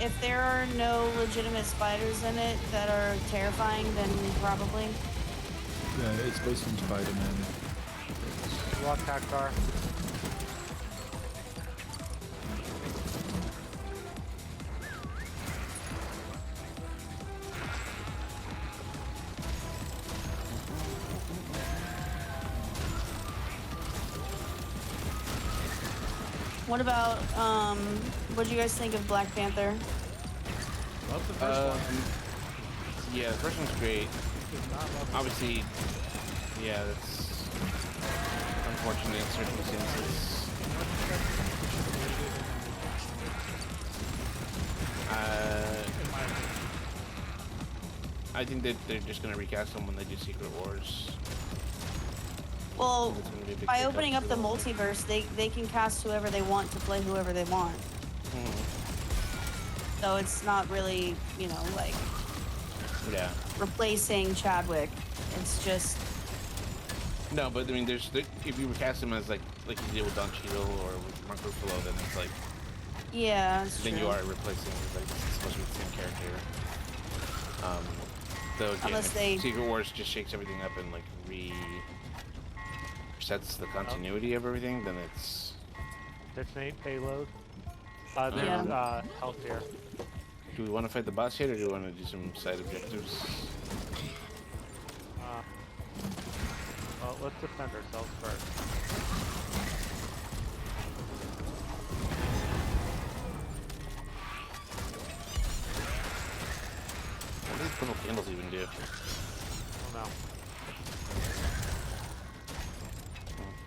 A: If there are no legitimate spiders in it that are terrifying, then probably.
D: Yeah, it's based on Spider-Man.
C: Walk that car.
A: What about, what do you guys think of Black Panther?
B: Love the first one.
E: Yeah, the first one's great.
B: Did not love the
E: Obviously, yeah, that's unfortunate circumstances.
B: in my opinion.
E: I think that they're just gonna recast them when they do Secret Wars.
A: Well,
E: It's gonna be a big
A: by
E: pickup.
A: opening up the multiverse, they can cast whoever they want to play whoever they want.
E: Mhm.
A: So it's not really, you know, like
E: Yeah.
A: replacing Chadwick. It's just,
E: No, but I mean, if you recast him as like you did with Don Cheadle or with Mark Ruffalo, then it's like
A: yeah, it's
E: then
A: true.
E: you are replacing like it's supposed to be the same character. Though again,
A: Unless
E: if
A: they-
E: Secret Wars just shakes everything up and like resets the continuity of everything, then it's
C: Detonate payload. There's
A: Yeah.
C: health here.
E: do we want to fight the boss yet, or do we want to do some side objectives?
C: Well, let's defend ourselves first.
E: What do these little candles even do?
C: Oh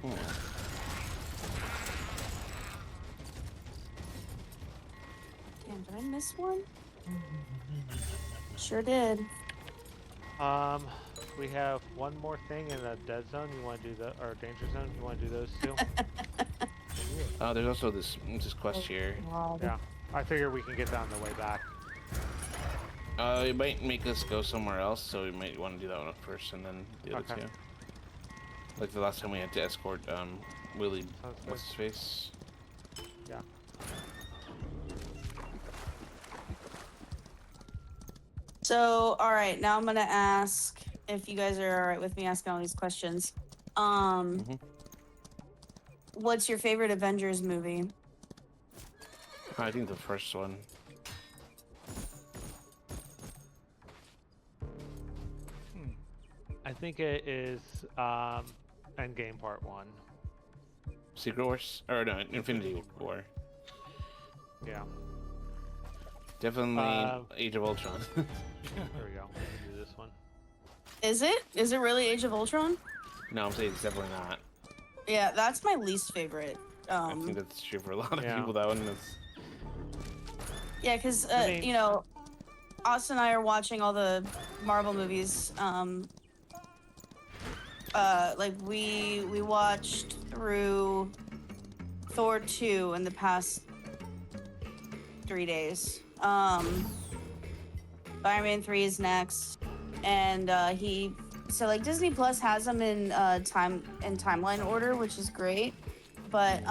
C: no.
E: Hmm.
A: Damn, did I miss one? Sure did.
C: We have one more thing in the dead zone. You want to do the or danger zone? You want to do those two?
E: There's also this quest here.
C: Yeah. I figure we can get that on the way back.
E: It might make us go somewhere else, so we might want to do that one up first, and then the other
C: Okay.
E: two. Like the last time we had to escort Willie,
C: Sounds good.
E: what's his face?
C: Yeah.
A: So, all right, now I'm gonna ask if you guys are all right with me asking all these questions.
E: Mhm.
A: What's your favorite Avengers movie?
E: I think the first one.
C: I think it is Endgame Part 1.
E: Secret Wars? Or no, Infinity War.
C: Yeah.
E: Definitely Age of Ultron.
C: There we go. Let's do this one.
A: Is it? Is it really Age of Ultron?
E: No, I'm saying it's definitely not.
A: Yeah, that's my least favorite.
E: I think that's true for a lot of
C: Yeah.
E: people. That one is.
A: Yeah, because
C: I mean-
A: you know, Austin and I are watching all the Marvel movies. Like we watched through Thor 2 in the past 3 days. Iron Man 3 is next, and so like Disney Plus has them in timeline order, which is great. But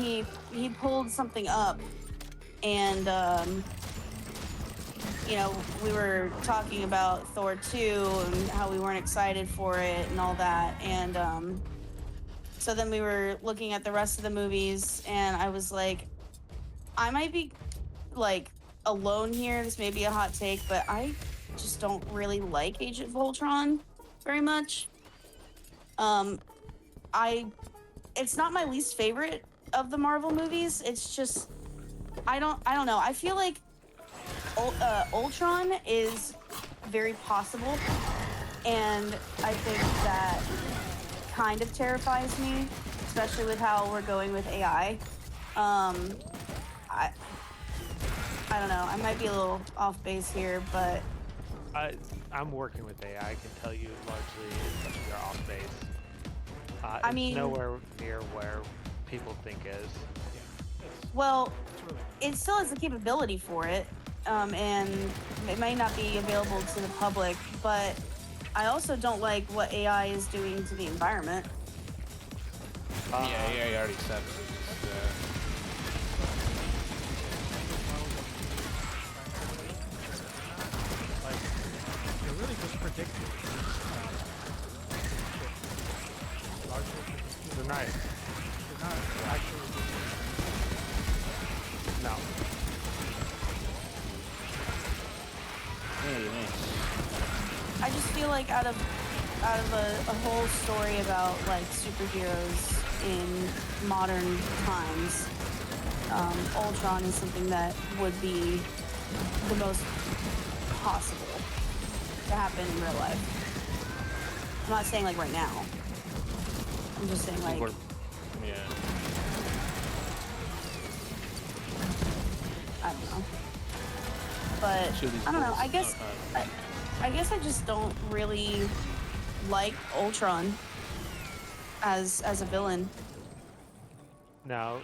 A: he pulled something up, and you know, we were talking about Thor 2 and how we weren't excited for it and all that, and so then we were looking at the rest of the movies, and I was like, I might be like alone here. This may be a hot take, but I just don't really like Agent of Ultron very much. It's not my least favorite of the Marvel movies. It's just I don't know. I feel like Ultron is very possible, and I think that kind of terrifies me, especially with how we're going with AI. I don't know. I might be a little off base here, but
C: I'm working with AI. I can tell you largely you're off base.
A: I
C: it's
A: mean,
C: nowhere near where people think is.
A: well, it still has the capability for it, and it may not be available to the public, but I also don't like what AI is doing to the environment.
E: Yeah, you already said it.
B: Like, they're really just predicting.
C: They're nice.
B: They're not actually doing
C: No.
E: Hey, nice.
A: I just feel like out of a whole story about like superheroes in modern times, Ultron is something that would be the most possible to happen in real life. I'm not saying like right now. I'm just saying like
E: Yeah.
A: I don't know. But I don't know. I guess I just don't really like Ultron as a villain.
C: No,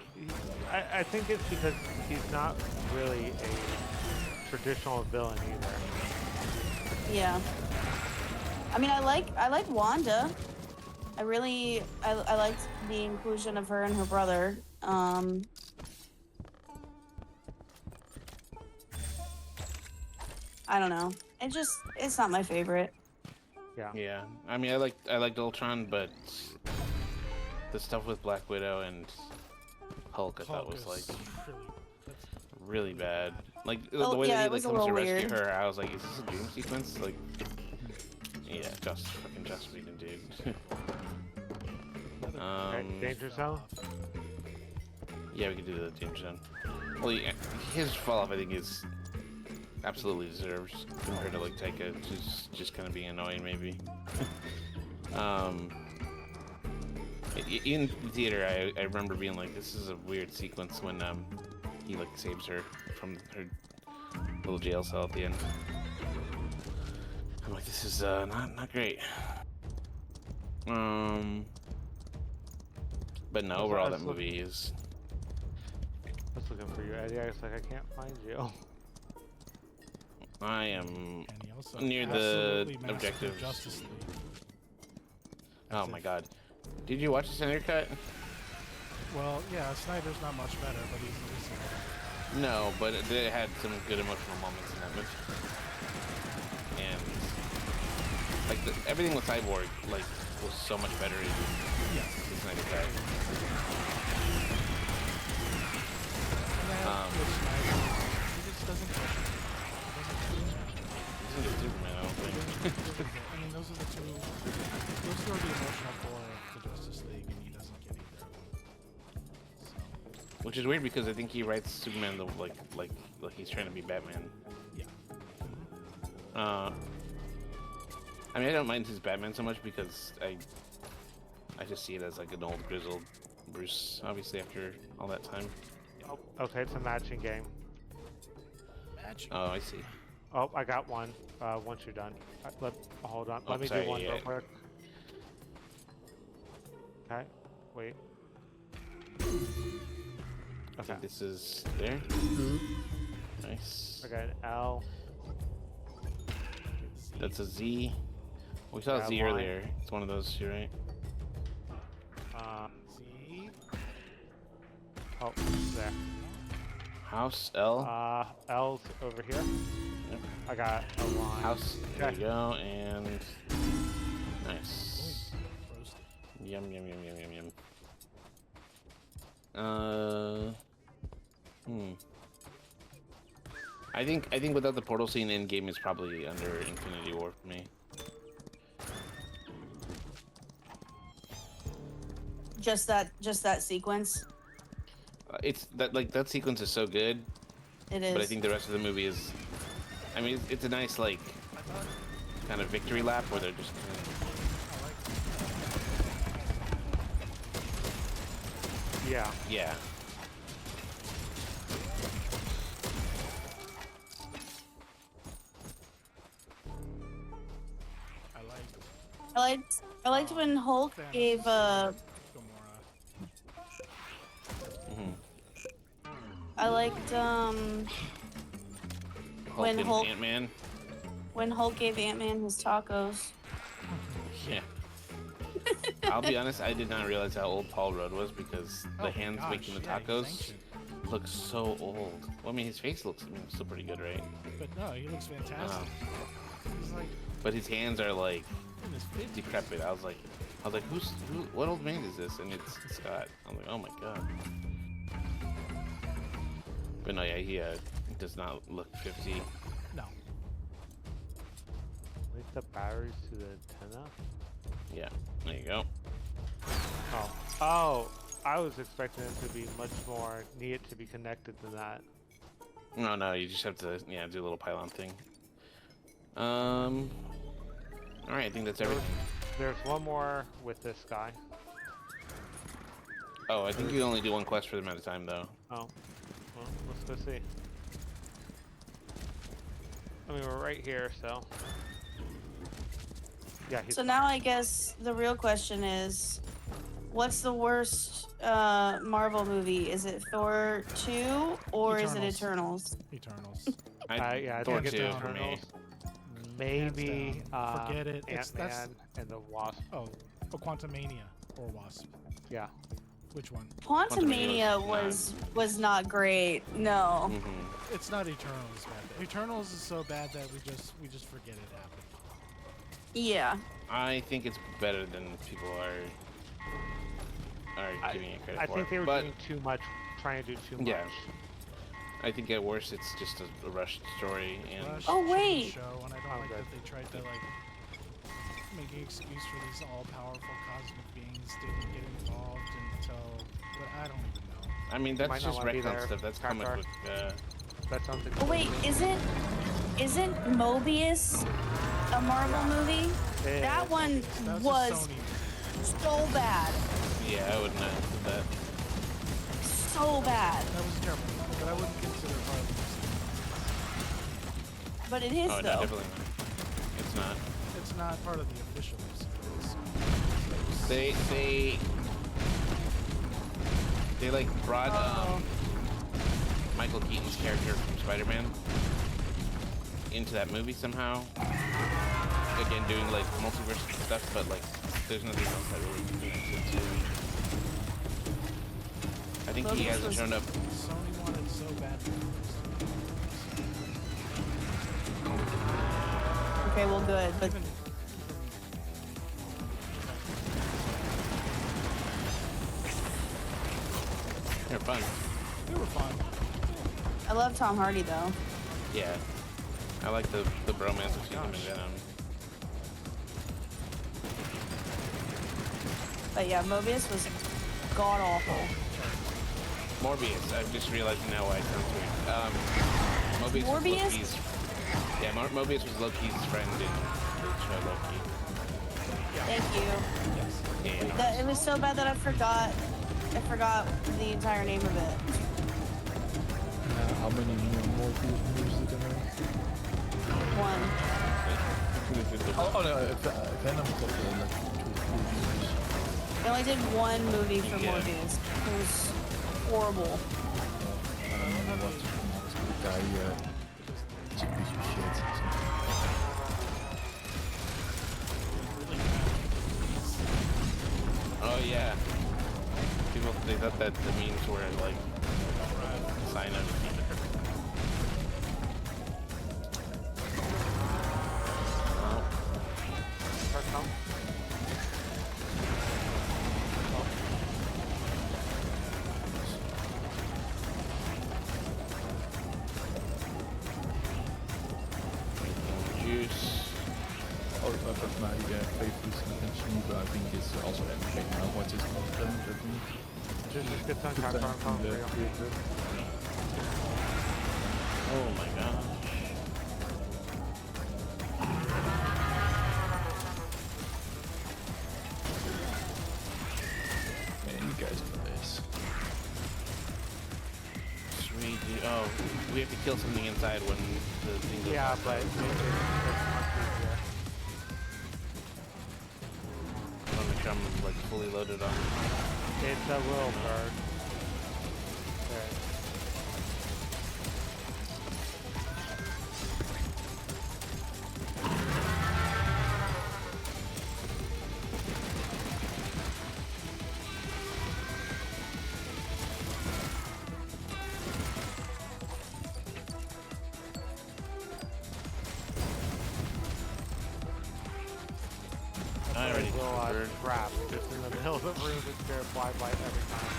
C: I think it's because he's not really a traditional villain either.
A: Yeah. I mean, I like Wanda. I liked the inclusion of her and her brother. I don't know. It's not my favorite.
C: Yeah.
E: Yeah. I mean, I liked Ultron, but the stuff with Black Widow and Hulk, I thought was like really bad. Like the way
A: yeah,
E: that he
A: it was
E: like
A: a
E: comes to
A: little
E: rescue
A: weird.
E: her, I was like, is this a dream sequence? Like, yeah, just Whedon, dude.
C: Okay, Danger Zone?
E: Yeah, we could do the Danger Zone. Well, yeah, his fall off, I think, is absolutely deserved compared to like Taika, who's just kind of being annoying, maybe. In the theater, I remember being like, this is a weird sequence when he like saves her from her little jail cell at the end. I'm like, this is not great. But no, overall that movie is.
C: I was looking for you, Eddie. I was like, I can't find you.
E: I am
B: And he also
E: near the
B: absolutely massacred
E: objective.
B: Justice League.
E: Oh
B: As
E: my
B: if-
E: god. Did you watch the Snyder Cut?
B: Well, yeah, Snyder's not much better, but he's at least a little.
E: No, but it had some good emotional moments in that movie. And like everything with Cyborg like was so much better in
B: Yes.
E: the Snyder Cut.
B: And then with Snyder, he just doesn't get it.
E: He doesn't get Superman, I don't think.
B: I mean, those are the two. Those are the emotional core of the Justice League, and he doesn't get either of them. So,
E: Which is weird because I think he writes Superman the like he's trying to be Batman.
B: yeah.
E: I mean, I don't mind his Batman so much because I just see it as like an old grizzled Bruce, obviously after all that time.
C: Oh, okay, it's a matching game.
B: Magic.
E: Oh, I see.
C: Oh, I got one. Once you're done. Hold on. Let me
E: sorry,
C: do one
E: yeah.
C: real quick. Okay, wait.
E: I
C: Okay,
E: think this is there. Nice.
C: I got an L.
E: That's a Z. We saw
C: Yeah,
E: Z
C: line.
E: earlier. It's one of those, you're right.
B: See?
C: Oh, there.
E: House L.
C: L's over here.
E: Yep.
C: I got a line.
E: House. There
C: Okay.
E: you go. And nice.
B: Roasted.
E: Yum yum yum yum yum yum. I think without the portal scene in game is probably under Infinity War for me.
A: Just that sequence.
E: It's that sequence is so good,
A: It is.
E: but I think the rest of the movie is. I mean, it's a nice like kind of victory lap where they're just.
C: Yeah.
E: Yeah.
A: I liked when Hulk gave
B: Gamora.
A: I liked when Hulk
E: Ant-Man.
A: when Hulk gave Ant-Man his tacos.
E: Yeah. I'll be honest, I did not realize how old Paul Rudd was because the hands making the tacos look so old. Well, I mean, his face looks still pretty good, right?
B: But no, he looks fantastic. He's like
E: But his hands are like
B: in his 50s.
E: decrepit. I was like, what old man is this? And it's Scott. I'm like, oh my god. But no, yeah, he does not look 50.
B: No.
C: Link the batteries to the antenna.
E: Yeah, there you go.
C: Oh, I was expecting it to be much more neat to be connected than that.
E: No, you just have to, yeah, do a little pylon thing. Alright, I think that's everything.
C: There's one more with this guy.
E: Oh, I think you only do one quest for the amount of time, though.
C: Oh, well, let's go see. I mean, we're right here, so. Yeah, he's
A: So now I guess the real question is, what's the worst Marvel movie? Is it Thor 2 or is it Eternals?
B: Eternals.
C: yeah, I
E: Thor
C: think it's
E: 2 for me.
C: Eternals. Maybe
B: Forget it.
C: Ant-Man and the Wasp.
B: Oh, Quantumania or Wasp.
C: Yeah.
B: Which one?
A: Quantumania was not great. No.
E: Mm-hmm.
B: It's not Eternals bad. Eternals is so bad that we just forget it happened.
A: Yeah.
E: I think it's better than people are giving it credit
C: I
E: for.
C: think they were
E: but
C: doing too much, trying to do too much.
E: yeah, I think at worst it's just a rushed story and
B: Rush,
A: Oh,
B: shitty
A: wait.
B: Show, and I don't
C: I'm
B: like
C: good.
B: that they tried to like make an excuse for these all-powerful cosmic beings didn't get involved until. But I don't even know.
E: I mean
C: Might
E: that's
C: not
E: just
C: wanna be
E: retcon
C: there,
E: stuff. That's comic
C: Crackar.
E: book.
C: That sounds like.
A: Oh wait, isn't Mobius a Marvel movie? That one
B: That
A: was
B: a Sony.
A: so bad.
E: Yeah, I wouldn't have that.
A: So bad.
B: That was terrible, but I wouldn't consider it part of the
A: But it is
E: Oh no,
A: though.
E: definitely not. It's not.
B: It's not part of the official series.
E: They like brought Michael Keaton's character from Spider-Man into that movie somehow. Again, doing like multiverse stuff, but like there's nothing else that really connects it to. I think he
A: Mobius
E: hasn't
A: was-
E: shown up.
B: Sony wanted so bad for
A: Okay, well good, but
E: They're fun.
B: they were fun.
A: I love Tom Hardy though.
E: Yeah. I like the bromance between him and Venom.
A: But yeah, Mobius was god awful.
E: Morbius. I'm just realizing now why it sounds weird. Mobius
A: Morbius?
E: was Loki's. Yeah, Mobius was Loki's friend in the show Loki.
A: Thank you.
E: Yeah.
A: It was so bad that I forgot the entire name of it.
D: How many more movies did they make?
A: One.
D: Oh no, Venom got like 2 movies.
A: They only did one movie for
E: Yeah.
A: Morbius. It was horrible.
D: I don't know what's the guy, it's a piece of shit.
E: Oh yeah. People they thought that the memes were like Bruce.
D: Oh, but my favorite intention, but I think it's also animated now. What is done?
C: Just get some
D: Good
C: car
D: time
C: from
D: in the
C: you.
D: theater.
E: Oh my gosh.
D: Man, you guys got this.
E: Sweet. Oh, we have to kill something inside when the thing goes
C: Yeah,
E: off.
C: but it's much easier.
E: I want to make sure I'm like fully loaded on.
C: It's a little bird. There.
E: I already
C: Little
E: bird.
C: trap just in the middle of the room with their flyby every time.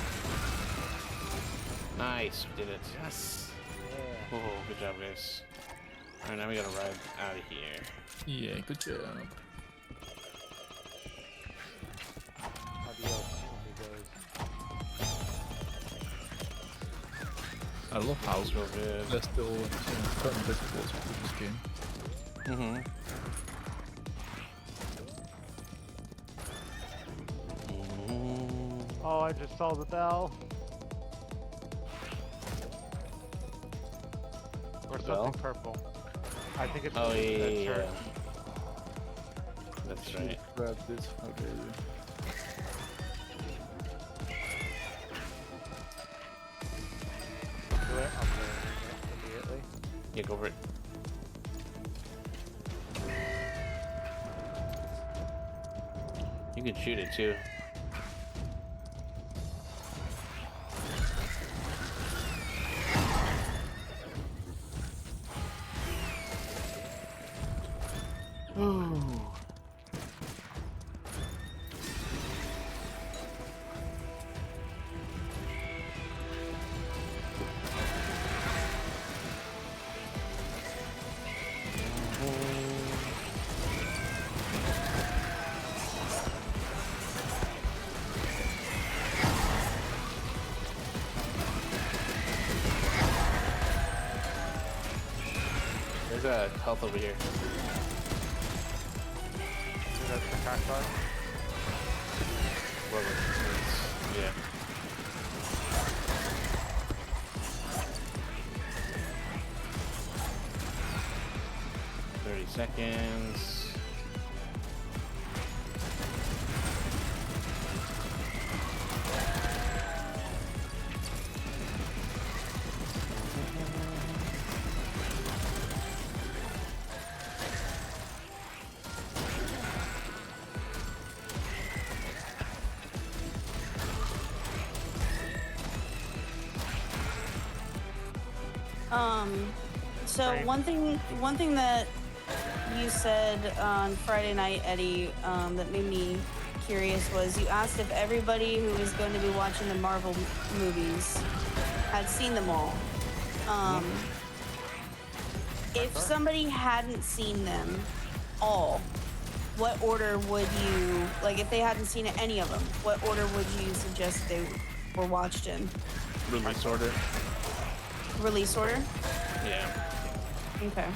E: Nice, we did it.
B: Yes.
C: Yeah.
E: Oh, good job, guys. Alright, now we gotta ride out of here.
D: Yeah, good job.
C: Adios, amigos.
D: I love how
E: Feels real good.
D: there's still certain difficulties with this game.
E: Mm-hmm.
C: Oh, I just saw the bell. Or something
E: Bell?
C: purple. I think it's
E: Oh,
C: a
E: yeah.
C: church.
E: That's
D: Should
E: right.
D: grab this. How dare you?
C: Do it. I'm doing it immediately.
E: Yeah, go for it. You can shoot it too. Ooh. There's a health over here.
C: So that's the crack bar.
E: Yeah. Seconds.
A: So
C: Right.
A: one thing that you said on Friday night, Eddie, that made me curious was you asked if everybody who was going to be watching the Marvel movies had seen them all. If somebody hadn't seen them all, what order would you, like if they hadn't seen any of them, what order would you suggest they were watched in?
E: Release order.
A: Release order?
E: Yeah.
A: Okay.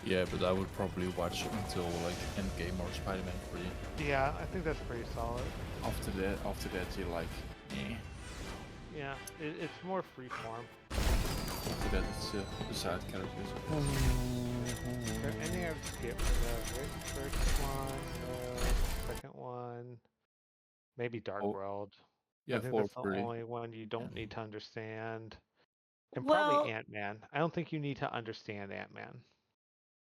D: Yeah, but I would probably watch until like Endgame or Spider-Man 3.
C: Yeah, I think that's pretty solid.
D: After that, you're like, eh.
C: Yeah, it's more freeform.
D: After that, it's the side characters.
C: Is there any I would skip? The first one, second one, maybe Dark
D: Oh,
C: World.
D: Yeah,
C: I think
D: 4
C: that's the
D: pretty.
C: only one you don't need to understand. And
A: Well,
C: probably Ant-Man. I don't think you need to understand Ant-Man.